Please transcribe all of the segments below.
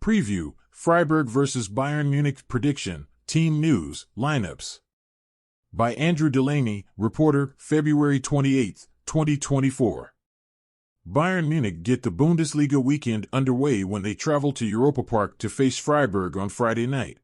Preview, Freiburg vs. Bayern Munich prediction, team news, lineups. By Andrew Delaney, reporter, February 28, 2024. Bayern Munich get the Bundesliga weekend underway when they travel to Europa Park to face Freiburg on Friday night.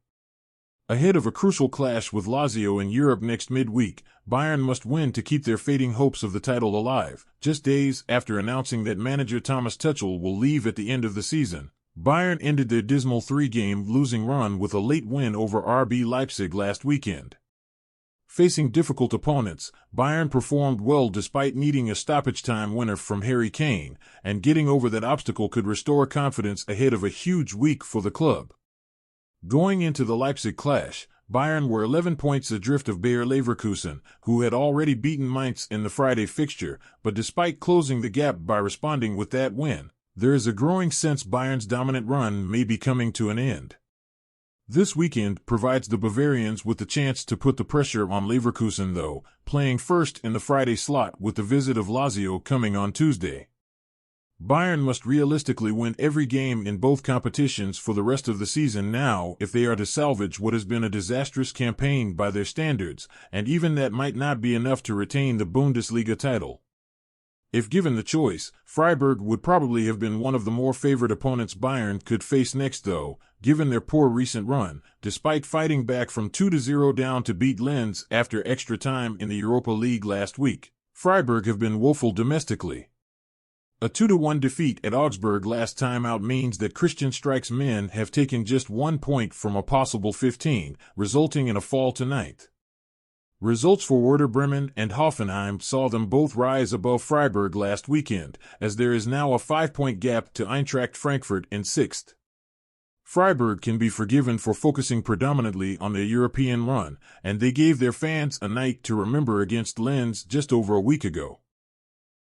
Ahead of a crucial clash with Lazio in Europe next midweek, Bayern must win to keep their fading hopes of the title alive. Just days after announcing that manager Thomas Tuchel will leave at the end of the season, Bayern ended their dismal three-game losing run with a late win over RB Leipzig last weekend. Facing difficult opponents, Bayern performed well despite needing a stoppage-time winner from Harry Kane, and getting over that obstacle could restore confidence ahead of a huge week for the club. Going into the Leipzig clash, Bayern were 11 points adrift of Bayer Leverkusen, who had already beaten Mainz in the Friday fixture, but despite closing the gap by responding with that win, there is a growing sense Bayern's dominant run may be coming to an end. This weekend provides the Bavarians with the chance to put the pressure on Leverkusen though, playing first in the Friday slot with the visit of Lazio coming on Tuesday. Bayern must realistically win every game in both competitions for the rest of the season now if they are to salvage what has been a disastrous campaign by their standards, and even that might not be enough to retain the Bundesliga title. If given the choice, Freiburg would probably have been one of the more favored opponents Bayern could face next though, given their poor recent run, despite fighting back from 2-0 down to beat Linz after extra time in the Europa League last week. Freiburg have been woeful domestically. A 2-1 defeat at Augsburg last time out means that Christian Streichel's men have taken just 1 point from a possible 15, resulting in a fall to ninth. Results for Werder Bremen and Hoffenheim saw them both rise above Freiburg last weekend, as there is now a 5-point gap to Eintracht Frankfurt in sixth. Freiburg can be forgiven for focusing predominantly on their European run, and they gave their fans a night to remember against Linz just over a week ago.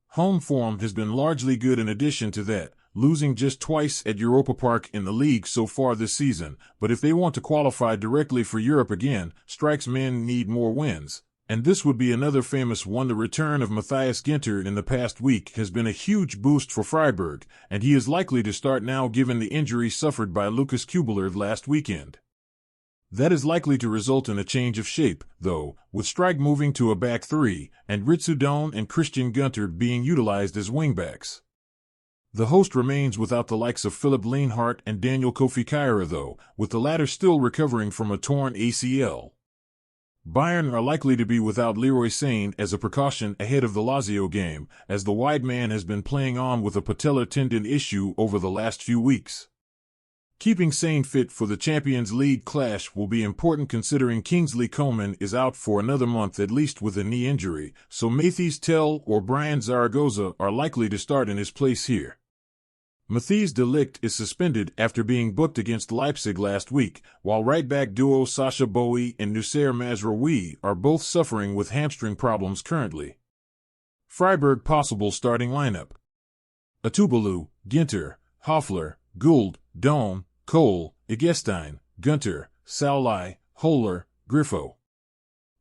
Home form has been largely good in addition to that, losing just twice at Europa Park in the league so far this season, but if they want to qualify directly for Europe again, Streichel's men need more wins. And this would be another famous one. The return of Matthias Ginter in the past week has been a huge boost for Freiburg, and he is likely to start now given the injury suffered by Lucas Kubler last weekend. That is likely to result in a change of shape, though, with Streich moving to a back three, and Ritsu Doan and Christian Gunter being utilized as wingbacks. The host remains without the likes of Philipp Lienhart and Daniel Kofi Kyra though, with the latter still recovering from a torn ACL. Bayern are likely to be without Leroy Sane as a precaution ahead of the Lazio game, as the wide man has been playing on with a patellar tendon issue over the last few weeks. Keeping Sane fit for the Champions League clash will be important considering Kingsley Coman is out for another month at least with a knee injury, so Matthias Tell or Brian Zaragoza are likely to start in his place here. Matthijs de Ligt is suspended after being booked against Leipzig last week, while right-back duo Sasha Bowie and Nussair Mazraoui are both suffering with hamstring problems currently. Freiburg possible starting lineup: Atubalu, Ginter, Hoffler, Gould, Doan, Cole, Igestein, Gunter, Saulai, Höhler, Griffo.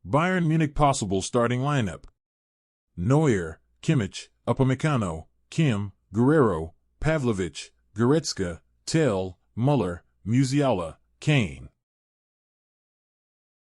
Bayern Munich possible starting lineup: Neuer, Kimmich, Upamecano, Kim, Guerrero, Pavlovic, Goretzka, Tell, Muller, Musiala, Kane.